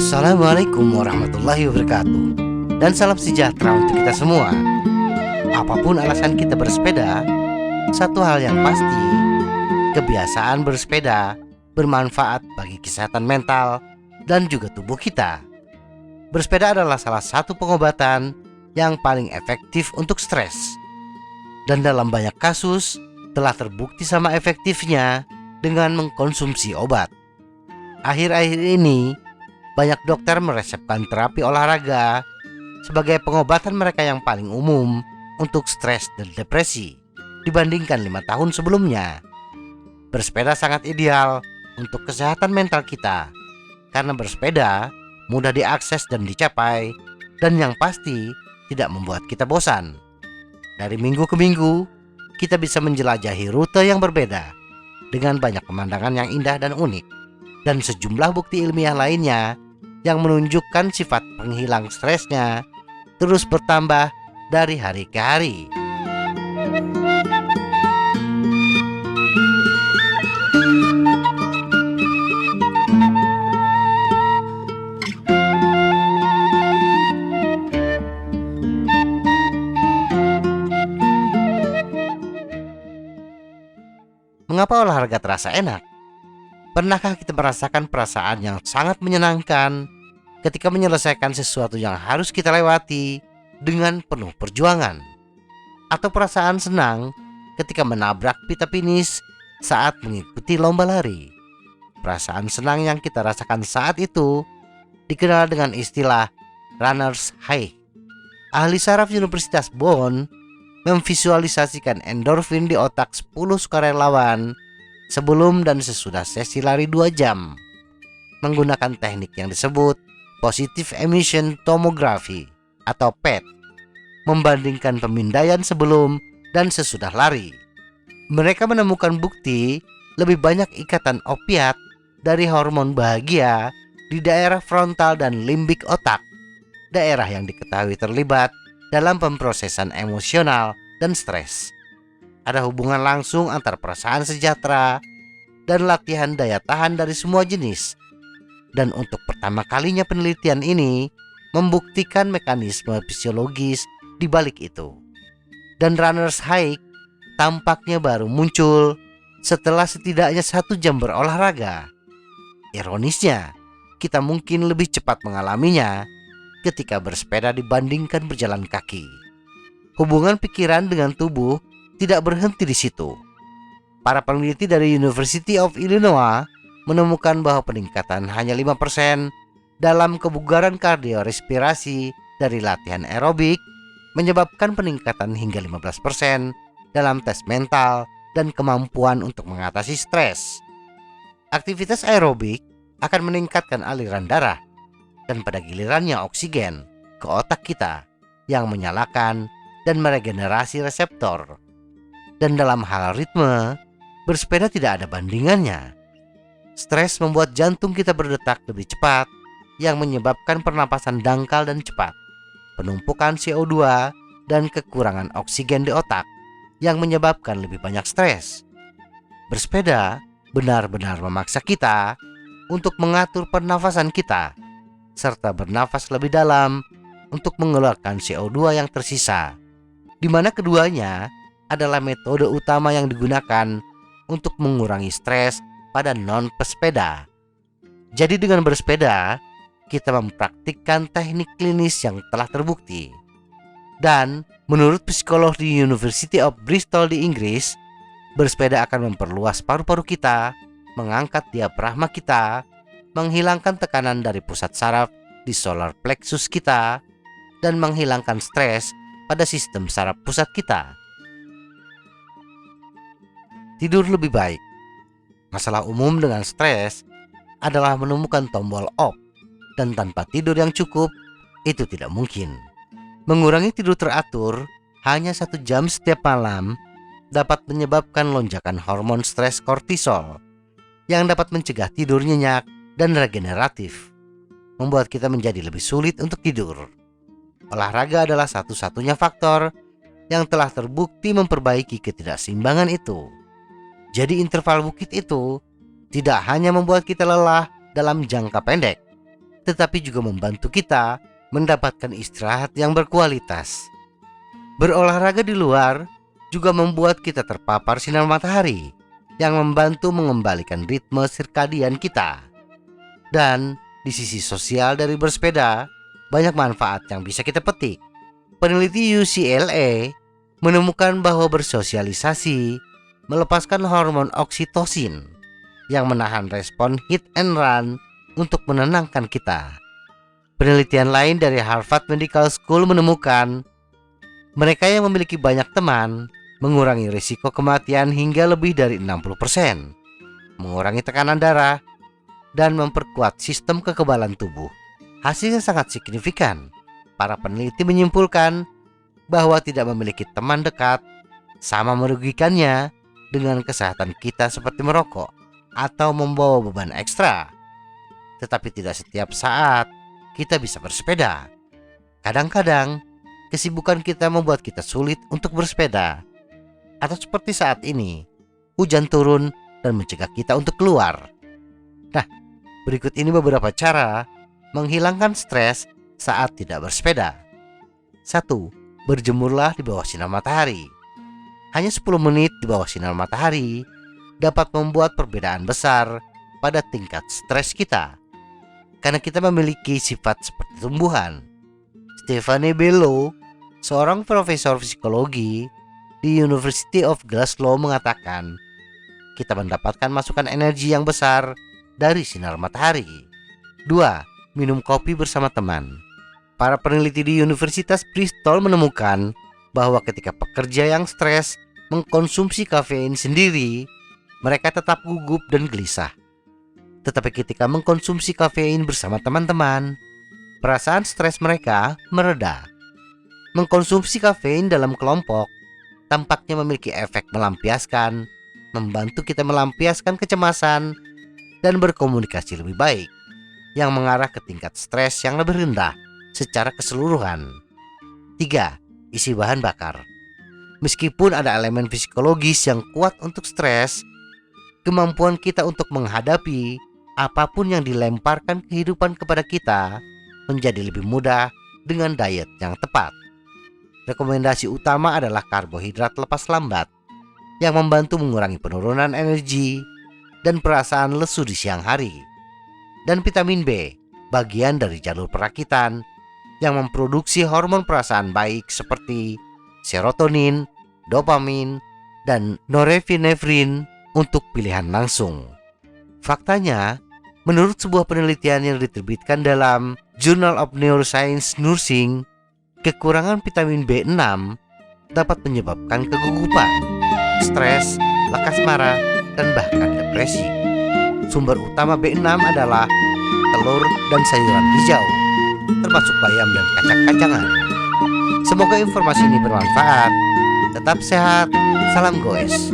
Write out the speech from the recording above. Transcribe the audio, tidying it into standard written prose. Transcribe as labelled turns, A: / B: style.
A: Assalamualaikum warahmatullahi wabarakatuh. Dan salam sejahtera untuk kita semua. Apapun alasan kita bersepeda, satu hal yang pasti, kebiasaan bersepeda bermanfaat bagi kesehatan mental dan juga tubuh kita. Bersepeda adalah salah satu pengobatan yang paling efektif untuk stres. Dan dalam banyak kasus telah terbukti sama efektifnya dengan mengkonsumsi obat. Akhir-akhir ini banyak dokter meresepkan terapi olahraga sebagai pengobatan mereka yang paling umum untuk stres dan depresi dibandingkan 5 tahun sebelumnya. Bersepeda sangat ideal untuk kesehatan mental kita karena bersepeda mudah diakses dan dicapai, dan yang pasti tidak membuat kita bosan. Dari minggu ke minggu kita bisa menjelajahi rute yang berbeda dengan banyak pemandangan yang indah dan unik, dan sejumlah bukti ilmiah lainnya yang menunjukkan sifat penghilang stresnya terus bertambah dari hari ke hari. Mengapa olahraga terasa enak? Pernahkah kita merasakan perasaan yang sangat menyenangkan ketika menyelesaikan sesuatu yang harus kita lewati dengan penuh perjuangan? Atau perasaan senang ketika menabrak pita finish saat mengikuti lomba lari? Perasaan senang yang kita rasakan saat itu dikenal dengan istilah runner's high. Ahli saraf Universitas Bonn memvisualisasikan endorfin di otak 10 sukarelawan sebelum dan sesudah sesi lari 2 jam menggunakan teknik yang disebut Positive Emission Tomography atau PET, membandingkan pemindaian sebelum dan sesudah lari. Mereka menemukan bukti lebih banyak ikatan opiat dari hormon bahagia di daerah frontal dan limbik otak, daerah yang diketahui terlibat dalam pemrosesan emosional dan stres. Ada hubungan langsung antara perasaan sejahtera dan latihan daya tahan dari semua jenis. Dan untuk pertama kalinya penelitian ini membuktikan mekanisme fisiologis di balik itu. Dan runner's high tampaknya baru muncul setelah setidaknya 1 jam berolahraga. Ironisnya, kita mungkin lebih cepat mengalaminya ketika bersepeda dibandingkan berjalan kaki. Hubungan pikiran dengan tubuh tidak berhenti di situ. Para peneliti dari University of Illinois menemukan bahwa peningkatan hanya 5% dalam kebugaran kardiorespirasi dari latihan aerobik menyebabkan peningkatan hingga 15% dalam tes mental dan kemampuan untuk mengatasi stres. Aktivitas aerobik akan meningkatkan aliran darah dan pada gilirannya oksigen ke otak kita yang menyalakan dan meregenerasi reseptor. Dan dalam hal ritme, bersepeda tidak ada bandingannya. Stres membuat jantung kita berdetak lebih cepat, yang menyebabkan pernapasan dangkal dan cepat, penumpukan CO2 dan kekurangan oksigen di otak, yang menyebabkan lebih banyak stres. Bersepeda benar-benar memaksa kita untuk mengatur pernafasan kita, serta bernafas lebih dalam untuk mengeluarkan CO2 yang tersisa, di mana keduanya adalah metode utama yang digunakan untuk mengurangi stres pada non-pesepeda. Jadi dengan bersepeda, kita mempraktikkan teknik klinis yang telah terbukti. Dan menurut psikolog di University of Bristol di Inggris, bersepeda akan memperluas paru-paru kita, mengangkat diafragma kita, menghilangkan tekanan dari pusat saraf di solar plexus kita, dan menghilangkan stres pada sistem saraf pusat kita. Tidur lebih baik. Masalah umum dengan stres adalah menemukan tombol off, dan tanpa tidur yang cukup, itu tidak mungkin. Mengurangi tidur teratur hanya 1 jam setiap malam dapat menyebabkan lonjakan hormon stres kortisol yang dapat mencegah tidur nyenyak dan regeneratif, membuat kita menjadi lebih sulit untuk tidur. Olahraga adalah satu-satunya faktor yang telah terbukti memperbaiki ketidakseimbangan itu. Jadi interval bukit itu tidak hanya membuat kita lelah dalam jangka pendek, tetapi juga membantu kita mendapatkan istirahat yang berkualitas. Berolahraga di luar juga membuat kita terpapar sinar matahari yang membantu mengembalikan ritme sirkadian kita. Dan di sisi sosial dari bersepeda, banyak manfaat yang bisa kita petik. Peneliti UCLA menemukan bahwa bersosialisasi melepaskan hormon oksitosin yang menahan respon hit and run untuk menenangkan kita. Penelitian lain dari Harvard Medical School menemukan mereka yang memiliki banyak teman mengurangi risiko kematian hingga lebih dari 60%, mengurangi tekanan darah, dan memperkuat sistem kekebalan tubuh. Hasilnya sangat signifikan. Para peneliti menyimpulkan bahwa tidak memiliki teman dekat sama merugikannya dengan kesehatan kita seperti merokok atau membawa beban ekstra. Tetapi tidak setiap saat kita bisa bersepeda. Kadang-kadang kesibukan kita membuat kita sulit untuk bersepeda. Atau seperti saat ini, hujan turun dan mencegah kita untuk keluar. Nah, berikut ini beberapa cara menghilangkan stres saat tidak bersepeda. 1. Berjemurlah di bawah sinar matahari. Hanya 10 menit di bawah sinar matahari dapat membuat perbedaan besar pada tingkat stres kita. Karena kita memiliki sifat seperti tumbuhan. Stephanie Bello, seorang profesor psikologi di University of Glasgow mengatakan, kita mendapatkan masukan energi yang besar dari sinar matahari. 2. Minum kopi bersama teman. Para peneliti di Universitas Bristol menemukan bahwa ketika pekerja yang stres mengkonsumsi kafein sendiri, mereka tetap gugup dan gelisah. Tetapi ketika mengkonsumsi kafein bersama teman-teman, perasaan stres mereka mereda. Mengkonsumsi kafein dalam kelompok tampaknya memiliki efek melampiaskan, membantu kita melampiaskan kecemasan dan berkomunikasi lebih baik, yang mengarah ke tingkat stres yang lebih rendah secara keseluruhan. 3. Isi bahan bakar. Meskipun ada elemen psikologis yang kuat untuk stres, kemampuan kita untuk menghadapi apapun yang dilemparkan kehidupan kepada kita menjadi lebih mudah dengan diet yang tepat. Rekomendasi utama adalah karbohidrat lepas lambat yang membantu mengurangi penurunan energi dan perasaan lesu di siang hari. Dan vitamin B, bagian dari jalur perakitan yang memproduksi hormon perasaan baik seperti serotonin, dopamin, dan norepinefrin untuk pilihan langsung. Faktanya, menurut sebuah penelitian yang diterbitkan dalam Journal of Neuroscience Nursing, kekurangan vitamin B6 dapat menyebabkan kegugupan, stres, lekas marah, dan bahkan depresi. Sumber utama B6 adalah telur dan sayuran hijau, termasuk bayam dan kacang-kacangan. Semoga informasi ini bermanfaat. Tetap sehat, salam goes.